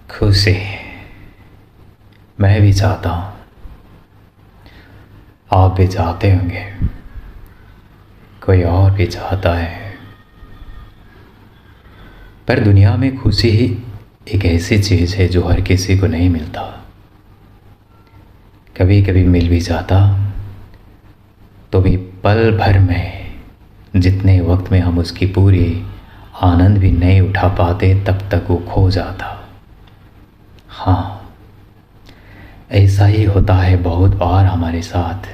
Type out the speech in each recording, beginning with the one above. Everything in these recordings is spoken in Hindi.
खुशी मैं भी चाहता हूँ, आप भी चाहते होंगे, कोई और भी चाहता है। पर दुनिया में खुशी ही एक ऐसी चीज़ है जो हर किसी को नहीं मिलता। कभी कभी मिल भी जाता तो भी पल भर में, जितने वक्त में हम उसकी पूरी आनंद भी नहीं उठा पाते तब तक वो खो जाता। हाँ, ऐसा ही होता है बहुत बार हमारे साथ।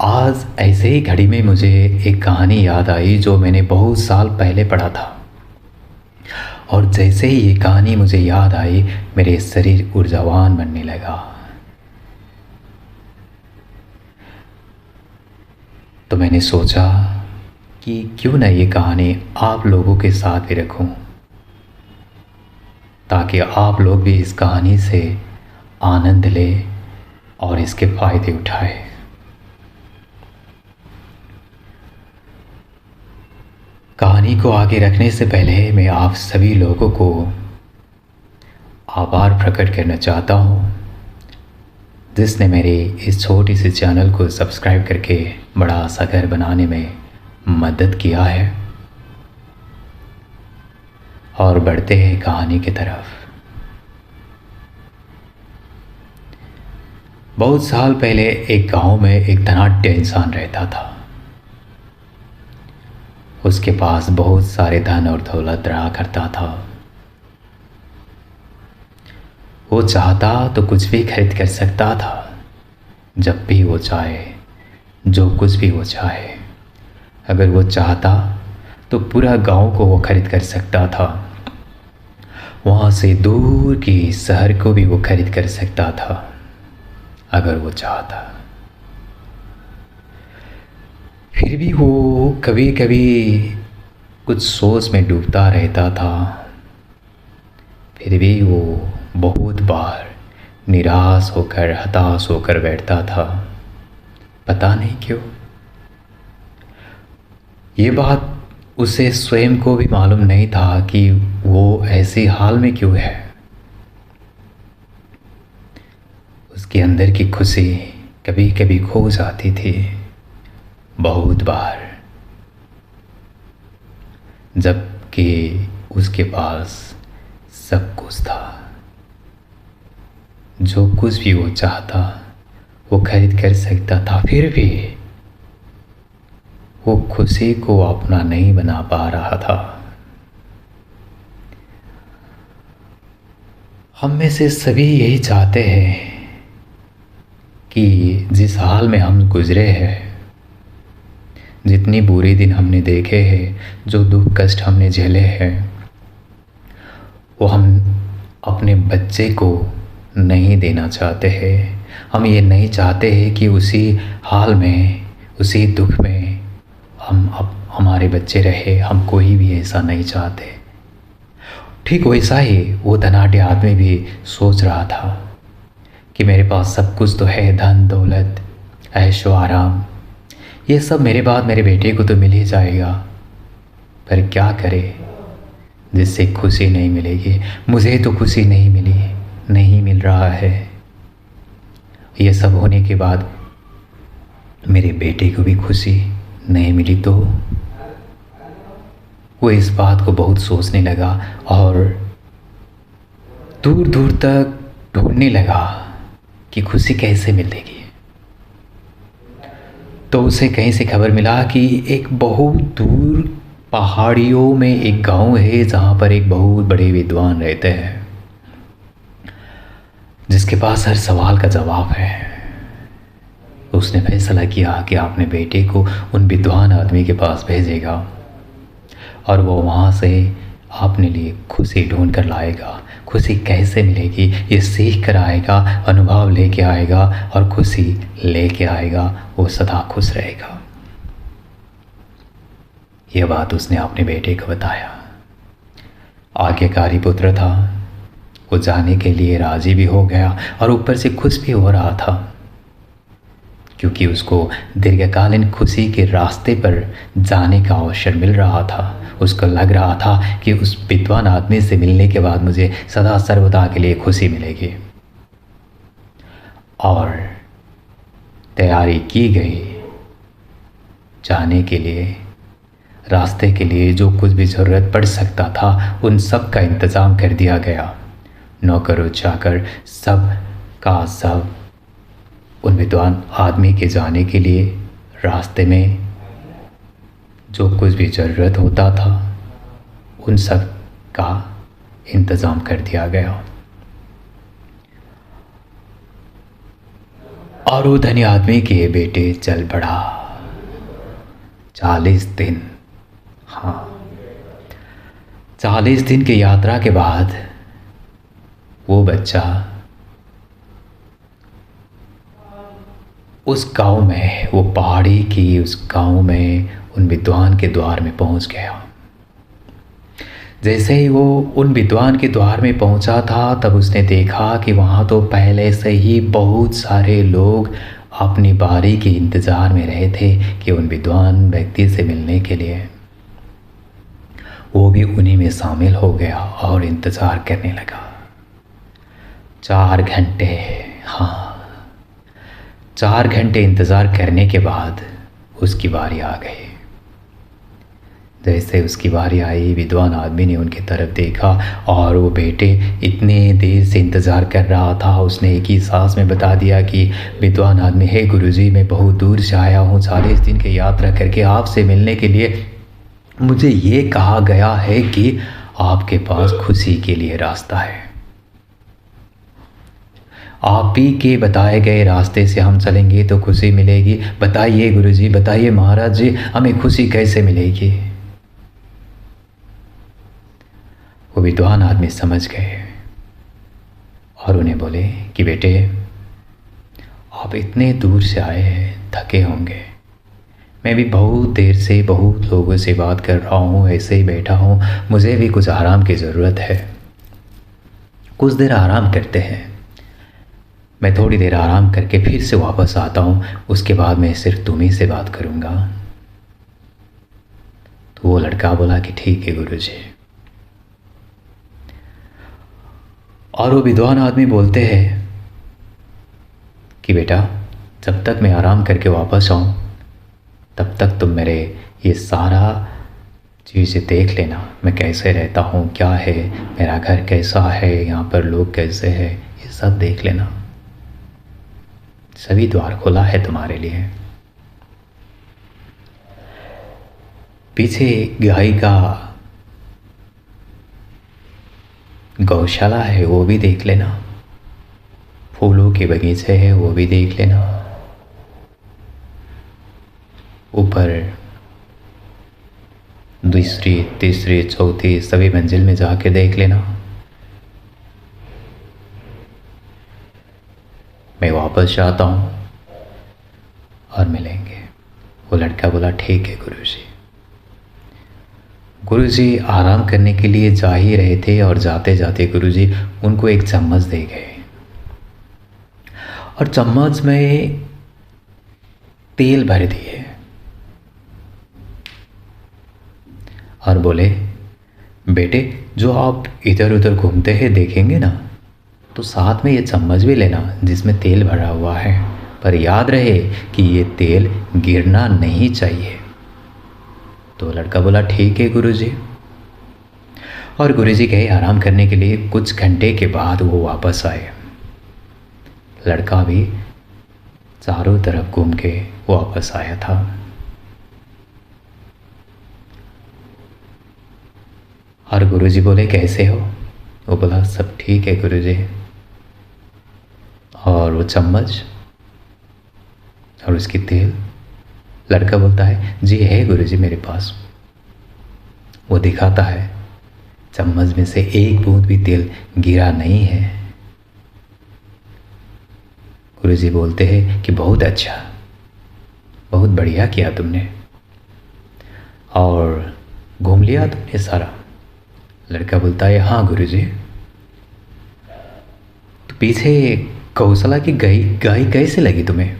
आज ऐसे ही घड़ी में मुझे एक कहानी याद आई जो मैंने बहुत साल पहले पढ़ा था, और जैसे ही ये कहानी मुझे याद आई मेरे शरीर ऊर्जावान बनने लगा। तो मैंने सोचा कि क्यों न ये कहानी आप लोगों के साथ भी रखूं, ताकि आप लोग भी इस कहानी से आनंद लें और इसके फ़ायदे उठाएं। कहानी को आगे रखने से पहले मैं आप सभी लोगों को आभार प्रकट करना चाहता हूँ, जिसने मेरे इस छोटी सी चैनल को सब्सक्राइब करके बड़ा सा घर बनाने में मदद किया है। और बढ़ते हैं कहानी की तरफ। बहुत साल पहले एक गांव में एक धनाढ्य इंसान रहता था। उसके पास बहुत सारे धन और दौलत रहा करता था। वो चाहता तो कुछ भी खरीद कर सकता था, जब भी वो चाहे, जो कुछ भी वो चाहे। अगर वो चाहता तो पूरा गांव को वो खरीद कर सकता था। वहाँ से दूर की शहर को भी वो खरीद कर सकता था, अगर वो चाहता। फिर भी वो कभी कभी कुछ सोच में डूबता रहता था। फिर भी वो बहुत बार निराश होकर, हताश होकर बैठता था। पता नहीं क्यों। ये बात उसे स्वयं को भी मालूम नहीं था कि वो ऐसे हाल में क्यों है। उसके अंदर की खुशी कभी कभी खो जाती थी, बहुत बार, जबकि उसके पास सब कुछ था। जो कुछ भी वो चाहता वो खरीद कर सकता था। फिर भी वो खुशी को अपना नहीं बना पा रहा था। हम में से सभी यही चाहते हैं कि जिस हाल में हम गुजरे हैं, जितनी बुरी दिन हमने देखे हैं, जो दुख कष्ट हमने झेले हैं, वो हम अपने बच्चे को नहीं देना चाहते हैं। हम ये नहीं चाहते हैं कि उसी हाल में, उसी दुख में हमारे बच्चे रहे। हम कोई भी ऐसा नहीं चाहते। ठीक वैसा ही वो धनाढ्य आदमी भी सोच रहा था कि मेरे पास सब कुछ तो है, धन दौलत, ऐशो आराम, ये सब मेरे बाद मेरे बेटे को तो मिल ही जाएगा। पर क्या करे जिससे खुशी नहीं मिलेगी। मुझे तो खुशी नहीं मिली, नहीं मिल रहा है। ये सब होने के बाद मेरे बेटे को भी खुशी नहीं मिली तो वो इस बात को बहुत सोचने लगा और दूर दूर तक ढूंढने लगा कि खुशी कैसे मिलेगी। तो उसे कहीं से खबर मिला कि एक बहुत दूर पहाड़ियों में एक गांव है, जहाँ पर एक बहुत बड़े विद्वान रहते हैं, जिसके पास हर सवाल का जवाब है। उसने फैसला किया कि अपने बेटे को उन विद्वान आदमी के पास भेजेगा और वो वहाँ से अपने लिए खुशी ढूंढ कर लाएगा। खुशी कैसे मिलेगी ये सीख कर आएगा, अनुभव लेके आएगा और खुशी लेके आएगा। वो सदा खुश रहेगा। यह बात उसने अपने बेटे को बताया। आज्ञाकारी पुत्र था, वो जाने के लिए राजी भी हो गया और ऊपर से खुश भी हो रहा था, क्योंकि उसको दीर्घकालीन खुशी के रास्ते पर जाने का अवसर मिल रहा था। उसको लग रहा था कि उस विद्वान आदमी से मिलने के बाद मुझे सदा सर्वदा के लिए खुशी मिलेगी। और तैयारी की गई जाने के लिए। रास्ते के लिए जो कुछ भी ज़रूरत पड़ सकता था उन सब का इंतज़ाम कर दिया गया। नौकर चाकर सब का सब उन विद्वान आदमी के जाने के लिए रास्ते में जो कुछ भी ज़रूरत होता था उन सब का इंतज़ाम कर दिया गया। और वो धनी आदमी के बेटे चल पड़ा। 40 दिन, हाँ 40 दिन की यात्रा के बाद वो बच्चा उस गांव में, वो पहाड़ी की उस गांव में उन विद्वान के द्वार में पहुंच गया। जैसे ही वो उन विद्वान के द्वार में पहुंचा था तब उसने देखा कि वहाँ तो पहले से ही बहुत सारे लोग अपनी बारी के इंतज़ार में रहे थे कि उन विद्वान व्यक्ति से मिलने के लिए। वो भी उन्हीं में शामिल हो गया और इंतज़ार करने लगा। 4 घंटे, हाँ 4 घंटे इंतज़ार करने के बाद उसकी बारी आ गई। जैसे उसकी बारी आई, विद्वान आदमी ने उनकी तरफ देखा और वो बेटे इतने देर से इंतज़ार कर रहा था। उसने एक ही सांस में बता दिया कि विद्वान आदमी, हे गुरुजी, मैं बहुत दूर से आया हूँ 40 दिन की यात्रा करके आपसे मिलने के लिए। मुझे ये कहा गया है कि आपके पास खुशी के लिए रास्ता है। आप ही के बताए गए रास्ते से हम चलेंगे तो खुशी मिलेगी। बताइए गुरुजी, बताइए महाराज जी, हमें खुशी कैसे मिलेगी। वो विद्वान आदमी समझ गए और उन्हें बोले कि बेटे, आप इतने दूर से आए हैं, थके होंगे। मैं भी बहुत देर से बहुत लोगों से बात कर रहा हूँ, ऐसे ही बैठा हूँ। मुझे भी कुछ आराम की ज़रूरत है। कुछ देर आराम करते हैं। मैं थोड़ी देर आराम करके फिर से वापस आता हूँ, उसके बाद मैं सिर्फ तुम्ही से बात करूँगा। तो वो लड़का बोला कि ठीक है गुरुजी। और वो विद्वान आदमी बोलते हैं कि बेटा, जब तक मैं आराम करके वापस आऊँ तब तक तुम मेरे ये सारा चीज़ें देख लेना। मैं कैसे रहता हूँ, क्या है, मेरा घर कैसा है, यहाँ पर लोग कैसे हैं, ये सब देख लेना। सभी द्वार खुला है तुम्हारे लिए। पीछे गाय का गौशाला है, वो भी देख लेना। फूलों के बगीचे है, वो भी देख लेना। ऊपर दूसरी, तीसरी, चौथी सभी मंजिल में जाके देख लेना। मैं वापस जाता हूँ और मिलेंगे। वो लड़का बोला ठीक है गुरुजी। गुरुजी आराम करने के लिए जा ही रहे थे और जाते जाते गुरुजी उनको एक चम्मच दे गए और चम्मच में तेल भर दिए और बोले, बेटे, जो आप इधर उधर घूमते हैं देखेंगे ना, तो साथ में ये चम्मच भी लेना जिसमें तेल भरा हुआ है। पर याद रहे कि ये तेल गिरना नहीं चाहिए। तो लड़का बोला ठीक है गुरुजी। और गुरुजी गए आराम करने के लिए। कुछ घंटे के बाद वो वापस आए। लड़का भी चारों तरफ घूम के वापस आया था। और गुरुजी बोले कैसे हो? वो बोला सब ठीक है गुरुजी। और वो चम्मच और उसकी तेल? लड़का बोलता है जी है गुरुजी मेरे पास। वो दिखाता है, चम्मच में से एक बूंद भी तेल गिरा नहीं है। गुरुजी बोलते हैं कि बहुत अच्छा, बहुत बढ़िया किया तुमने, और घूम लिया तुमने सारा। लड़का बोलता है हाँ गुरुजी। तो पीछे गौशाला की गाय कैसे लगी तुम्हें?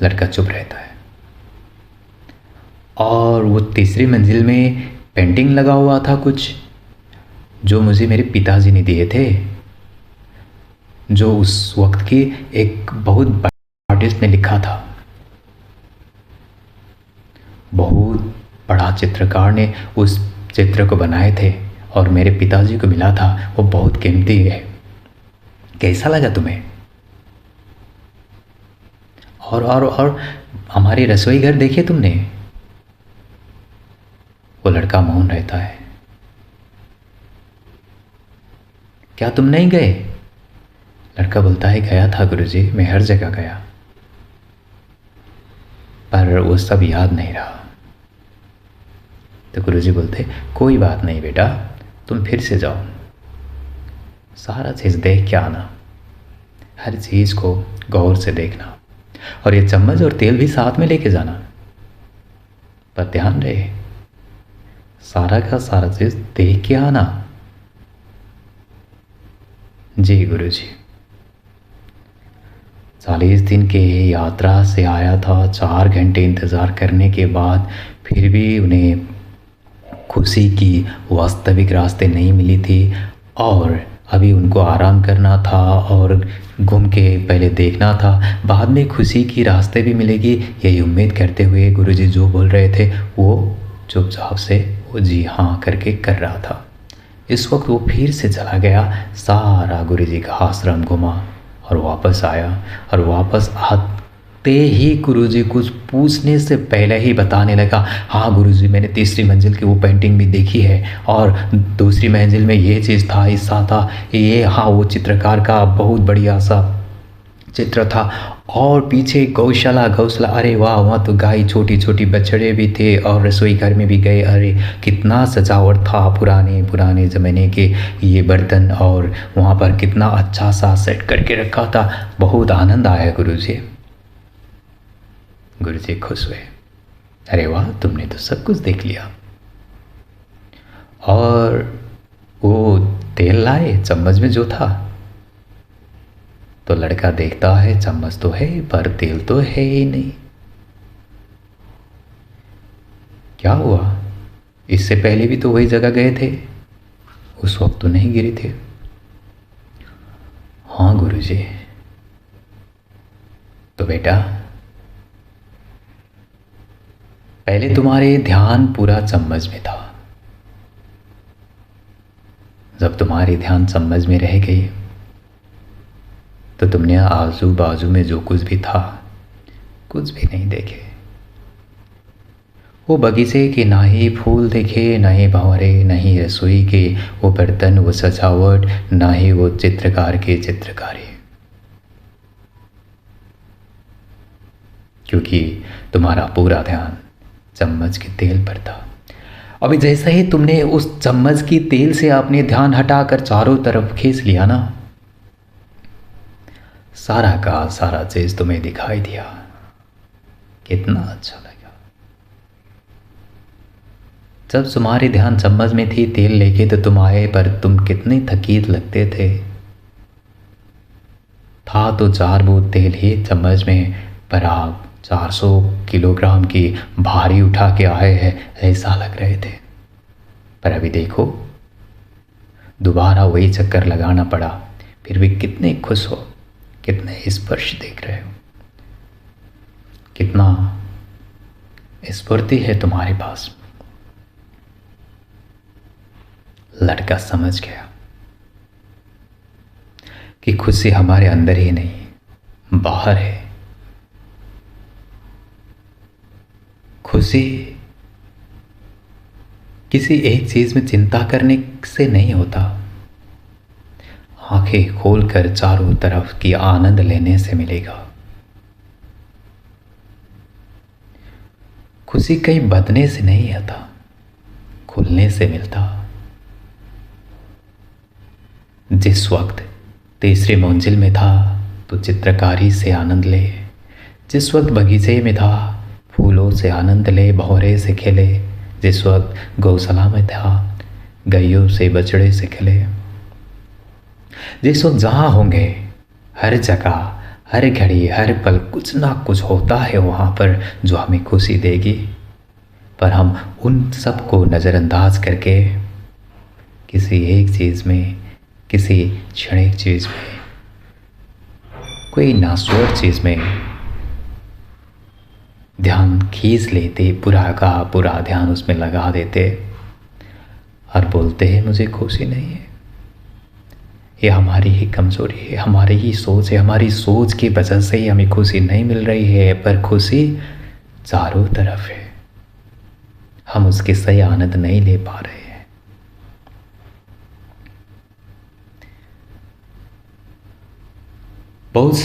लड़का चुप रहता है। और वो तीसरी मंजिल में पेंटिंग लगा हुआ था कुछ, जो मुझे मेरे पिताजी ने दिए थे, जो उस वक्त की एक बहुत बड़ा आर्टिस्ट ने लिखा था। बहुत बड़ा चित्रकार ने उस चित्र को बनाए थे और मेरे पिताजी को मिला था। वो बहुत कीमती है। कैसा लगा तुम्हें? और हमारी रसोई घर देखे तुमने? वो लड़का मौन रहता है। क्या तुम नहीं गए? लड़का बोलता है, गया था गुरुजी, मैं हर जगह गया, पर वो सब याद नहीं रहा। तो गुरुजी बोलते, कोई बात नहीं बेटा, तुम फिर से जाओ, सारा चीज़ देख के आना, हर चीज़ को गौर से देखना, और ये चम्मच और तेल भी साथ में लेके जाना, पर ध्यान रहे सारा का सारा चीज़ देख के आना। जी गुरुजी। 40 दिन के यात्रा से आया था, 4 घंटे इंतज़ार करने के बाद फिर भी उन्हें खुशी की वास्तविक रास्ते नहीं मिली थी, और अभी उनको आराम करना था और घूम के पहले देखना था, बाद में खुशी की रास्ते भी मिलेगी, यही उम्मीद करते हुए गुरुजी जो बोल रहे थे वो चुपचाप से वो जी हाँ करके कर रहा था। इस वक्त वो फिर से चला गया, सारा गुरुजी का आश्रम घुमा और वापस आया, और वापस आते ही गुरुजी कुछ पूछने से पहले ही बताने लगा, हाँ गुरुजी, मैंने तीसरी मंजिल की वो पेंटिंग भी देखी है, और दूसरी मंजिल में ये चीज़ था, हिस्सा था ये, हाँ वो चित्रकार का बहुत बढ़िया सा चित्र था, और पीछे गौशाला, अरे वाह, वहाँ तो गाय, छोटी छोटी बछड़े भी थे, और रसोई घर में भी गए, अरे कितना सजावट था, पुराने पुराने ज़माने के ये बर्तन, और वहाँ पर कितना अच्छा सा सेट करके रखा था। बहुत आनंद आया गुरुजी। गुरुजी खुश हुए, अरे वाह, तुमने तो सब कुछ देख लिया। और वो तेल लाए चम्मच में जो था, तो लड़का देखता है चम्मच तो है पर तेल तो है ही नहीं। क्या हुआ? इससे पहले भी तो वही जगह गए थे, उस वक्त तो नहीं गिरे थे। हाँ गुरुजी। तो बेटा, पहले तुम्हारे ध्यान पूरा चम्मच में था, जब तुम्हारी ध्यान चम्मच में रह गई तो तुमने आजू बाजू में जो कुछ भी था कुछ भी नहीं देखे। वो बगीचे के ना ही फूल देखे, ना ही भंवरे, ना ही रसोई के वो बर्तन, वो सजावट, ना ही वो चित्रकार के चित्रकारी, क्योंकि तुम्हारा पूरा ध्यान चम्मच के तेल पर था। अभी जैसे ही तुमने उस चम्मच की तेल से अपने ध्यान हटाकर चारों तरफ खींच लिया ना, सारा का सारा चीज तुम्हें दिखाई दिया। कितना अच्छा लगा। जब तुम्हारी ध्यान चम्मच में थी तेल लेके तो तुम आए, पर तुम कितने थकीत लगते थे। था तो 4 बूंद तेल ही चम्मच में, पर आप 400 किलोग्राम की भारी उठा के आए हैं ऐसा लग रहे थे। पर अभी देखो, दोबारा वही चक्कर लगाना पड़ा, फिर भी कितने खुश हो, कितने स्पर्श देख रहे हो, कितना स्फूर्ति है तुम्हारे पास। लड़का समझ गया कि खुशी हमारे अंदर ही नहीं बाहर है। खुशी किसी एक चीज में चिंता करने से नहीं होता, आंखें खोलकर चारों तरफ की आनंद लेने से मिलेगा। खुशी कहीं बदने से नहीं आता, खुलने से मिलता। जिस वक्त तीसरी मंजिल में था तो चित्रकारी से आनंद ले, जिस वक्त बगीचे में था फूलों से आनंद ले, भंवरे से खेले, जिस वक्त गौशाला में था गैयों से बछड़े से खेले। जिस वक्त जहाँ होंगे, हर जगह, हर घड़ी, हर पल कुछ ना कुछ होता है वहाँ पर जो हमें खुशी देगी। पर हम उन सब को नज़रअंदाज करके किसी एक चीज़ में, किसी क्षणिक चीज़ में, कोई नाश्वार चीज़ में ध्यान खींच लेते, पूरा का पूरा ध्यान उसमें लगा देते और बोलते हैं मुझे खुशी नहीं है। ये हमारी ही कमज़ोरी है, हमारी ही सोच है, हमारी सोच की वजह से ही हमें खुशी नहीं मिल रही है। पर खुशी चारों तरफ है, हम उसके सही आनंद नहीं ले पा रहे हैं। बहुत